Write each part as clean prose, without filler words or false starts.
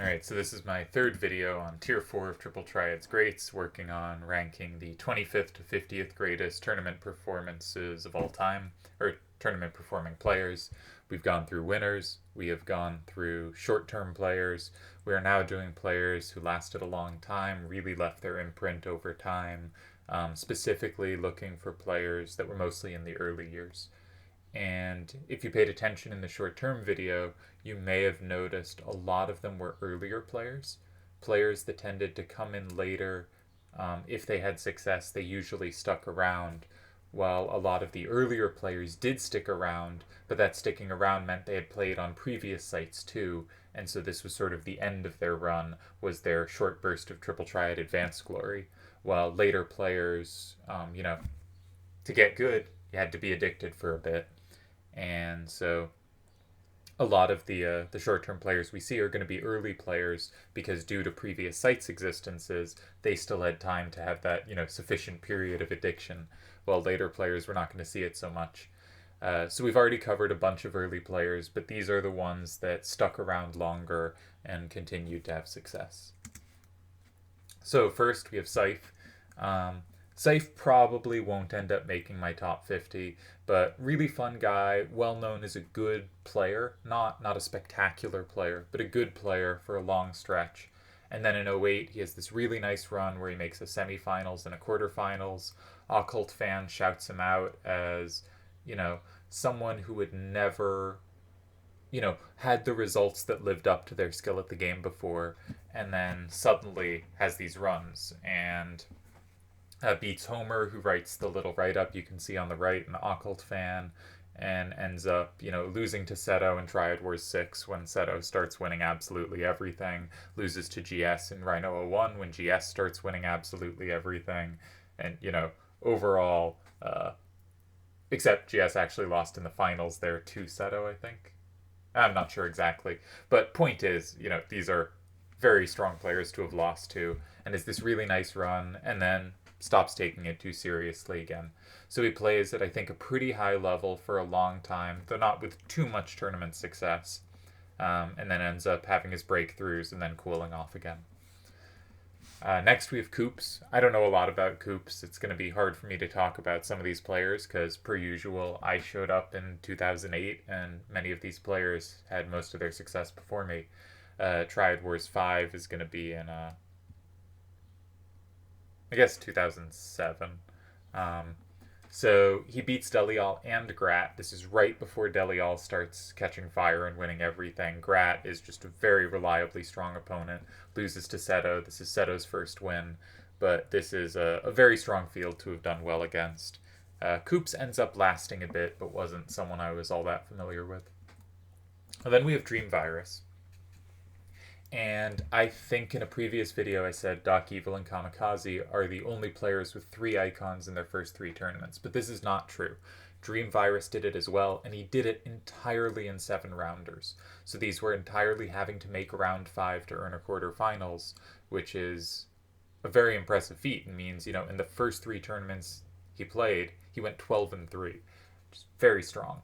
Alright, so this is my third video on Tier 4 of Triple Triad's Greats, working on ranking the 25th to 50th greatest tournament performances of all time, or tournament performing players. We've gone through winners, we have gone through short-term players, we are now doing players who lasted a long time, really left their imprint over time, specifically looking for players that were mostly in the early years. And if you paid attention in the short term video, you may have noticed a lot of them were earlier players. Players that tended to come in later. If they had success, they usually stuck around, while a lot of the earlier players did stick around, but that sticking around meant they had played on previous sites too, and so this was sort of the end of their run, was their short burst of Triple Triad Advanced glory, while later players, to get good, you had to be addicted for a bit. And so a lot of the short-term players we see are going to be early players because due to previous sites' existences, they still had time to have that sufficient period of addiction. While later players were not going to see it so much. So we've already covered a bunch of early players, but these are the ones that stuck around longer and continued to have success. So first we have Scythe. Scythe probably won't end up making my top 50, but really fun guy, well known as a good player, not a spectacular player, but a good player for a long stretch. And then in 08, he has this really nice run where he makes a semifinals and a quarterfinals. Occult fan shouts him out as, someone who would never, had the results that lived up to their skill at the game before, and then suddenly has these runs and beats Homer, who writes the little write-up you can see on the right, an Occult fan, and ends up, losing to Seto in Triad Wars 6 when Seto starts winning absolutely everything, loses to GS in Rhino 01 when GS starts winning absolutely everything, and, overall, except GS actually lost in the finals there to Seto, I think. I'm not sure exactly, but point is, these are very strong players to have lost to, and it's this really nice run, and then stops taking it too seriously again. So he plays at, I think, a pretty high level for a long time, though not with too much tournament success, and then ends up having his breakthroughs and then cooling off again. Next we have Coops. I don't know a lot about Coops. It's going to be hard for me to talk about some of these players because, per usual, I showed up in 2008 and many of these players had most of their success before me. Triad Wars 5 is going to be in I guess 2007. So he beats Delial and Grat. This is right before Delial starts catching fire and winning everything. Grat is just a very reliably strong opponent. Loses to Seto. This is Seto's first win, but this is a very strong field to have done well against. Coops ends up lasting a bit, but wasn't someone I was all that familiar with. And then we have Dreamvirus. And I think in a previous video I said Doc Evil and Kamikaze are the only players with 3 icons in their first 3 tournaments, but this is not true. Dreamvirus did it as well, and he did it entirely in 7-rounders. So these were entirely having to make round 5 to earn a quarterfinals, which is a very impressive feat and means, in the first 3 tournaments he played, he went 12-3, which is very strong.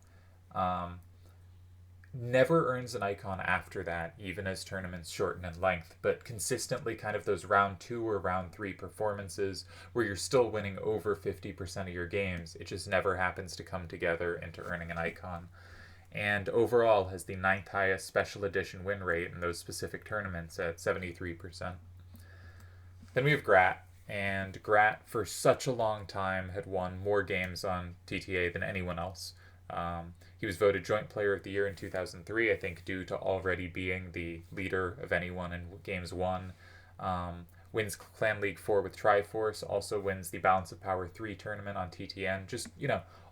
Never earns an icon after that, even as tournaments shorten in length, but consistently kind of those round 2 or round 3 performances where you're still winning over 50% of your games. It just never happens to come together into earning an icon. And overall has the 9th highest special edition win rate in those specific tournaments at 73%. Then we have Grat, and Grat for such a long time had won more games on TTA than anyone else. He was voted Joint Player of the Year in 2003, I think due to already being the leader of anyone in Games 1. Wins Clan League 4 with Triforce, also wins the Balance of Power 3 tournament on TTN. Just,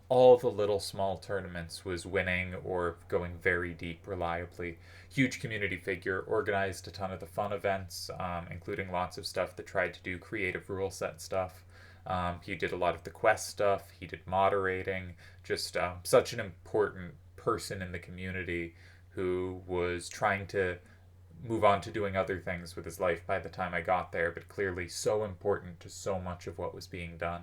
all the little small tournaments was winning or going very deep reliably. Huge community figure, organized a ton of the fun events, including lots of stuff that tried to do creative rule set stuff. He did a lot of the quest stuff. He did moderating. Just such an important person in the community who was trying to move on to doing other things with his life by the time I got there, but clearly so important to so much of what was being done.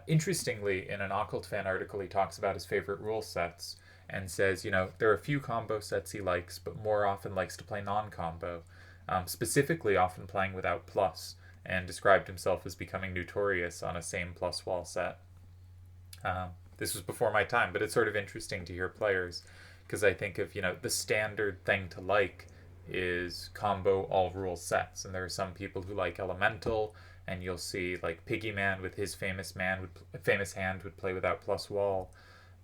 Interestingly, in an Occult fan article, he talks about his favorite rule sets, and says, there are a few combo sets he likes, but more often likes to play non-combo, specifically often playing without plus, and described himself as becoming notorious on a same plus wall set. This was before my time, but it's sort of interesting to hear players, because I think of, the standard thing to like is combo all rule sets, and there are some people who like elemental, and you'll see like Piggyman with his famous hand would play without plus wall,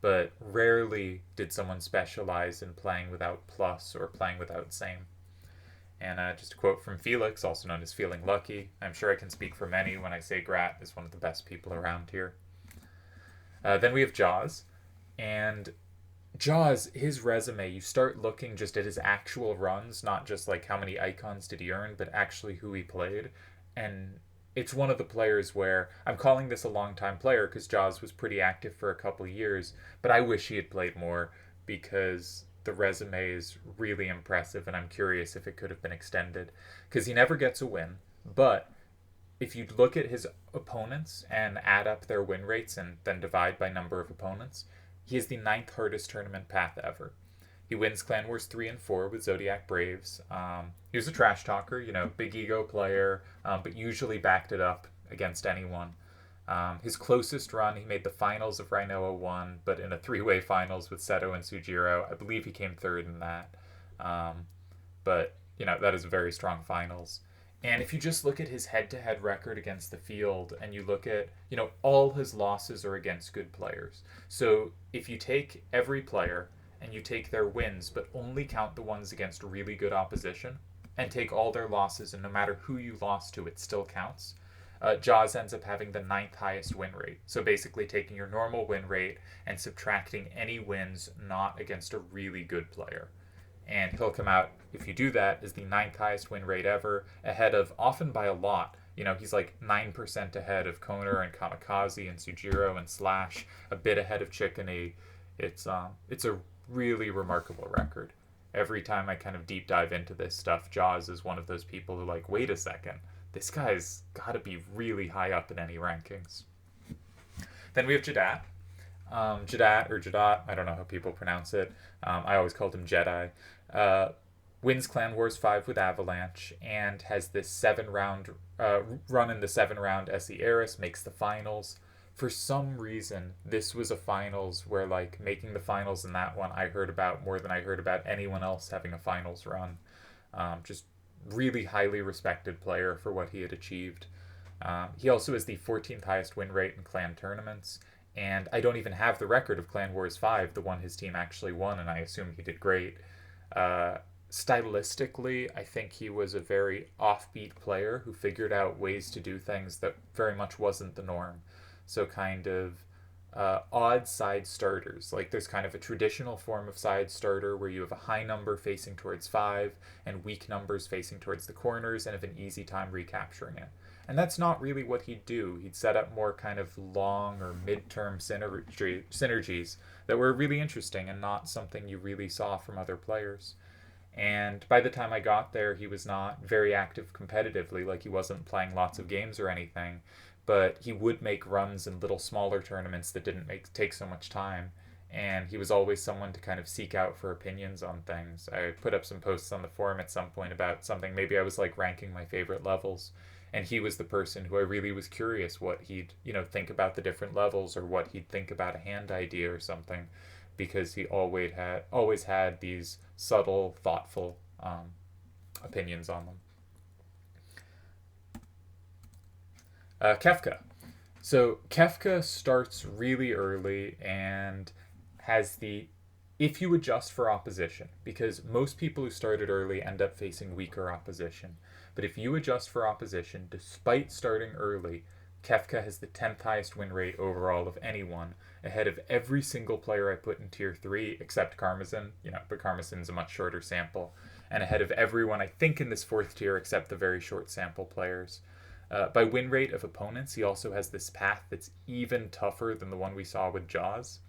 but rarely did someone specialize in playing without plus or playing without same. And just a quote from Felix, also known as Feeling Lucky. I'm sure I can speak for many when I say Grat is one of the best people around here. Then we have Jaws. And Jaws, his resume, you start looking just at his actual runs, not just like how many icons did he earn, but actually who he played. And it's one of the players where I'm calling this a long-time player because Jaws was pretty active for a couple of years, but I wish he had played more because the resume is really impressive, and I'm curious if it could have been extended, because he never gets a win. But if you look at his opponents and add up their win rates and then divide by number of opponents, he is the 9th hardest tournament path ever. He wins Clan Wars 3 and 4 with Zodiac Braves. He was a trash talker, big ego player, but usually backed it up against anyone. His closest run, he made the finals of Rhino 01, but in a 3-way finals with Seto and Sujiro. I believe he came 3rd in that. But, that is a very strong finals. And if you just look at his head-to-head record against the field, and you look at, all his losses are against good players. So if you take every player and you take their wins, but only count the ones against really good opposition, and take all their losses, and no matter who you lost to, it still counts, Jaws ends up having the 9th highest win rate. So basically taking your normal win rate and subtracting any wins not against a really good player. And he'll come out, if you do that, as the 9th highest win rate ever, ahead of, often by a lot, he's like 9% ahead of Koner and Kamikaze and Sujiro and Slash, a bit ahead of Chickeny. It's a really remarkable record. Every time I kind of deep dive into this stuff, Jaws is one of those people who like, wait a second, this guy's got to be really high up in any rankings. Then we have Jadat. Jadat or Jadat, I don't know how people pronounce it. I always called him Jedi. Wins Clan Wars 5 with Avalanche and has this 7-round run in the 7-round SE Eris, makes the finals. For some reason, this was a finals where, like, making the finals in that one I heard about more than I heard about anyone else having a finals run. Just really highly respected player for what he had achieved. He also has the 14th highest win rate in clan tournaments, and I don't even have the record of Clan Wars 5, the one his team actually won, and I assume he did great. Stylistically, I think he was a very offbeat player who figured out ways to do things that very much wasn't the norm. So kind of odd side starters. Like there's kind of a traditional form of side starter where you have a high number facing towards 5 and weak numbers facing towards the corners and have an easy time recapturing it. And that's not really what he'd do. He'd set up more kind of long or mid-term synergies that were really interesting and not something you really saw from other players. And by the time I got there, he was not very active competitively, like he wasn't playing lots of games or anything, but he would make runs in little smaller tournaments that didn't take so much time. And he was always someone to kind of seek out for opinions on things. I put up some posts on the forum at some point about something. Maybe I was like ranking my favorite levels. And he was the person who I really was curious what he'd, think about the different levels or what he'd think about a hand idea or something, because he always had these subtle, thoughtful opinions on them. Kefka. So Kefka starts really early and has if you adjust for opposition, because most people who started early end up facing weaker opposition. But if you adjust for opposition, despite starting early, Kefka has the 10th highest win rate overall of anyone, ahead of every single player I put in Tier 3, except Karmazin, but Karmazin's a much shorter sample, and ahead of everyone I think in this 4th tier except the very short sample players. By win rate of opponents, he also has this path that's even tougher than the one we saw with Jaws.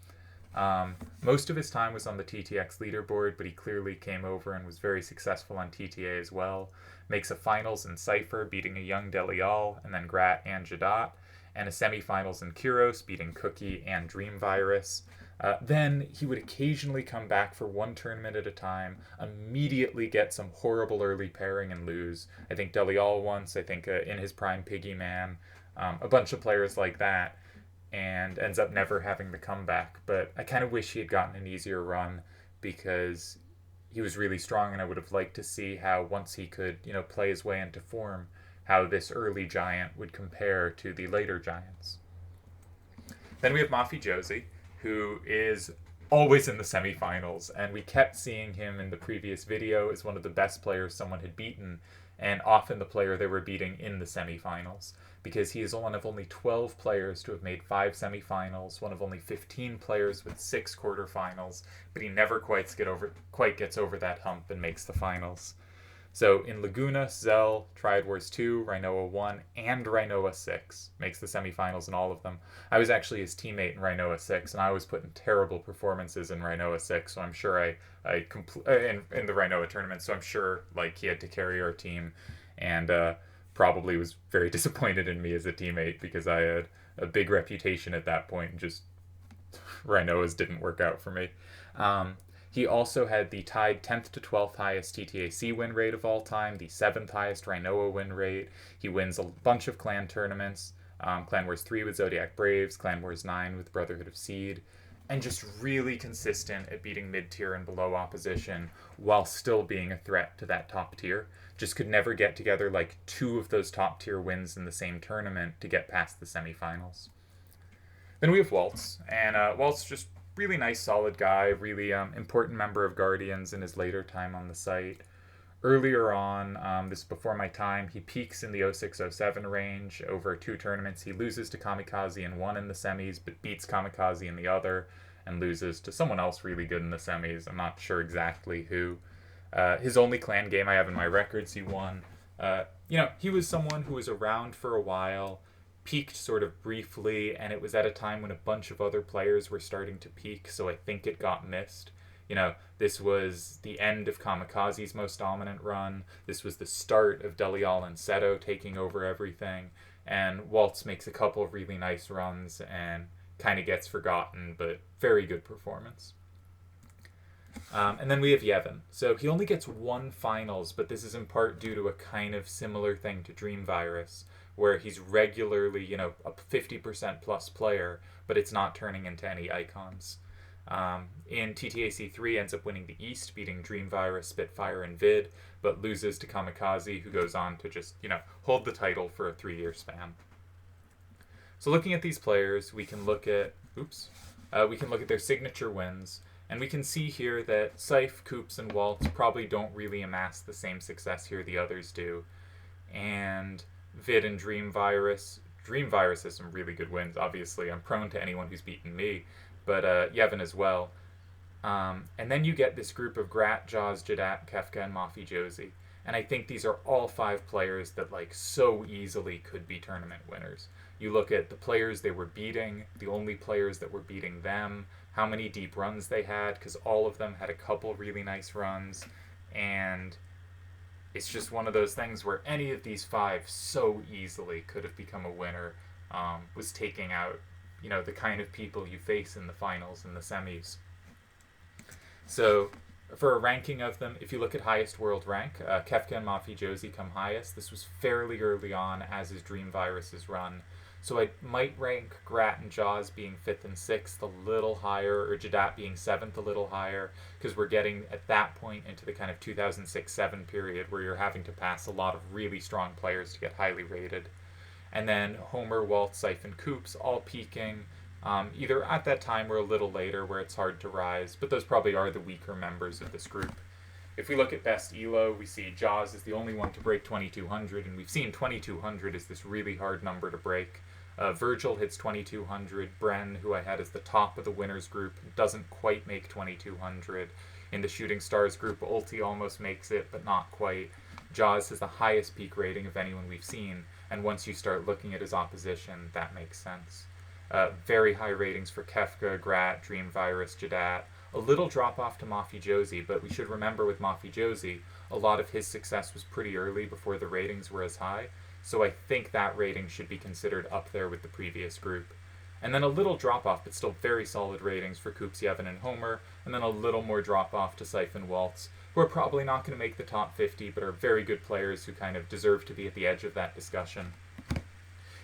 Most of his time was on the TTX leaderboard, but he clearly came over and was very successful on TTA as well. Makes a finals in Cypher, beating a young Delial, and then Grat and Jadat, and a semifinals in Kyros, beating Cookie and Dreamvirus. Then he would occasionally come back for one tournament at a time, immediately get some horrible early pairing and lose. I think Delial once, I think in his prime Piggy Man, a bunch of players like that, and ends up never having the comeback. But I kind of wish he had gotten an easier run because he was really strong, and I would have liked to see how once he could, play his way into form, how this early giant would compare to the later giants. Then we have Mafijo, who is always in the semifinals, and we kept seeing him in the previous video as one of the best players someone had beaten, and often the player they were beating in the semifinals, because he is one of only 12 players to have made 5 semifinals, one of only 15 players with 6 quarterfinals, but he never quite gets over that hump and makes the finals. So in Laguna, Zell, Triad Wars 2, Rhinoa 1, and Rhinoa 6 makes the semifinals in all of them. I was actually his teammate in Rhinoa 6, and I was putting terrible performances in Rhinoa 6, so I'm sure in the Rhinoa tournament, so I'm sure he had to carry our team, and probably was very disappointed in me as a teammate because I had a big reputation at that point, and just Rhinoas didn't work out for me. He also had the tied 10th to 12th highest TTAC win rate of all time, the 7th highest Rhinoa win rate. He wins a bunch of clan tournaments, Clan Wars 3 with Zodiac Braves, Clan Wars 9 with Brotherhood of Seed, and just really consistent at beating mid-tier and below opposition while still being a threat to that top tier. Just could never get together 2 of those top tier wins in the same tournament to get past the semifinals. Then we have Waltz, and Waltz just really nice, solid guy, really important member of Guardians in his later time on the site. Earlier on, this is before my time, he peaks in the 06-07 range over 2 tournaments. He loses to Kamikaze in one in the semis, but beats Kamikaze in the other, and loses to someone else really good in the semis. I'm not sure exactly who. His only clan game I have in my records, he won. He was someone who was around for a while, peaked sort of briefly, and it was at a time when a bunch of other players were starting to peak, so I think it got missed. This was the end of Kamikaze's most dominant run. This was the start of Delial and Seto taking over everything, and Waltz makes a couple of really nice runs and kind of gets forgotten, but very good performance. And then we have Yevin. So he only gets 1 finals, but this is in part due to a kind of similar thing to Dreamvirus, where he's regularly, a 50% plus player, but it's not turning into any icons. In TTAC 3, ends up winning the East, beating Dreamvirus, Spitfire, and Vid, but loses to Kamikaze, who goes on to just, hold the title for a 3-year span. So looking at these players, we can look at their signature wins, and we can see here that Scythe, Coops, and Waltz probably don't really amass the same success here the others do. And Vid and Dreamvirus has some really good wins, obviously. I'm prone to anyone who's beaten me, but Yevin as well. And then you get this group of Grat, Jaws, Jadat, Kefka, and Mafijo. And I think these are all 5 players that so easily could be tournament winners. You look at the players they were beating, the only players that were beating them, how many deep runs they had, because all of them had a couple really nice runs, and it's just one of those things where any of these 5 so easily could have become a winner, was taking out, the kind of people you face in the finals and the semis. So for a ranking of them, if you look at highest world rank, Kefka and Mafijo come highest. This was fairly early on, as is Dreamvirus's run. So I might rank Grat and Jaws being 5th and 6th a little higher, or Jadat being 7th a little higher, because we're getting at that point into the kind of 2006-07 period where you're having to pass a lot of really strong players to get highly rated. And then Homer, Waltz, Scythe, and Coops all peaking, either at that time or a little later where it's hard to rise, but those probably are the weaker members of this group. If we look at best elo, we see Jaws is the only one to break 2200, and we've seen 2200 as this really hard number to break. Virgil hits 2200. Bren, who I had as the top of the winners group, doesn't quite make 2200. In the Shooting Stars group, Ulti almost makes it, but not quite. Jaws has the highest peak rating of anyone we've seen, and once you start looking at his opposition, that makes sense. Very high ratings for Kefka, Grat, Dreamvirus, Jadat. A little drop off to Mafijo, but we should remember with Mafijo, a lot of his success was pretty early before the ratings were as high, so I think that rating should be considered up there with the previous group. And then a little drop off, but still very solid ratings for Coops, Yevin, and Homer. And then a little more drop off to Scythe and Waltz, who are probably not going to make the top 50, but are very good players who kind of deserve to be at the edge of that discussion.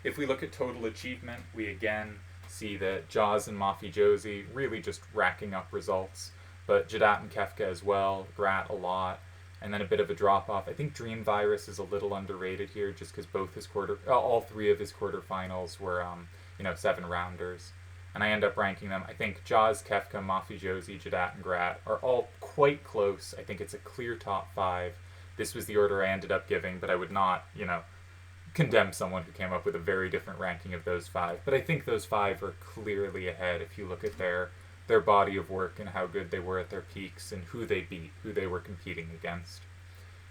If we look at total achievement, we again see that Jaws and Mafijo really just racking up results, but Grat and Kefka as well, Grat a lot, and then a bit of a drop off. I think Dreamvirus is a little underrated here, just because all three of his quarterfinals were 7-rounders, and I end up ranking them. I think Jaws, Kefka, Mafijo, Grat, and Grat are all quite close. I think it's a clear top 5. This was the order I ended up giving, but I would not, condemn someone who came up with a very different ranking of those 5. But I think those 5 are clearly ahead if you look at their body of work and how good they were at their peaks and who they beat, who they were competing against.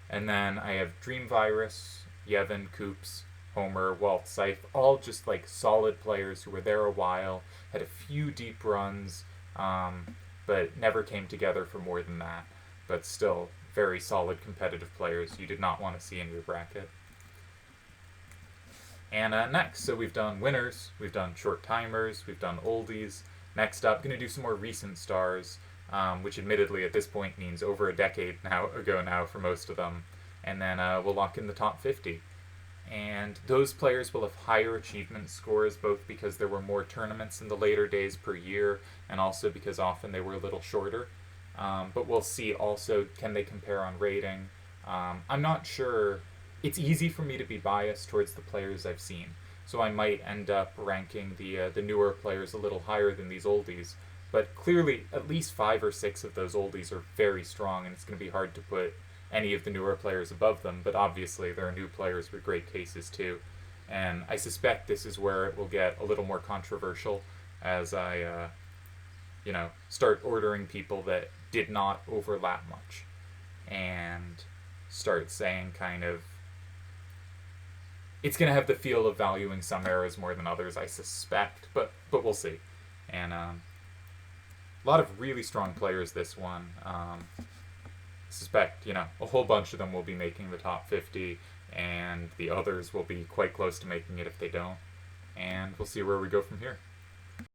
And then I have Dreamvirus, Yevin, Coops, Homer, Waltz, Scythe, all just like solid players who were there a while, had a few deep runs, but never came together for more than that. But still, very solid competitive players you did not want to see in your bracket. And next, so we've done winners, we've done short timers, we've done oldies. Next up, going to do some more recent stars, which admittedly at this point means over a decade ago now for most of them. And then we'll lock in the top 50. And those players will have higher achievement scores, both because there were more tournaments in the later days per year, and also because often they were a little shorter. But we'll see also, can they compare on rating? I'm not sure. It's easy for me to be biased towards the players I've seen, so I might end up ranking the newer players a little higher than these oldies. But clearly, at least 5 or 6 of those oldies are very strong, and it's going to be hard to put any of the newer players above them, but obviously there are new players with great cases too. And I suspect this is where it will get a little more controversial as I, start ordering people that did not overlap much and start saying kind of, it's going to have the feel of valuing some eras more than others, I suspect, but we'll see. And a lot of really strong players this one. Suspect, a whole bunch of them will be making the top 50, and the others will be quite close to making it if they don't. And we'll see where we go from here.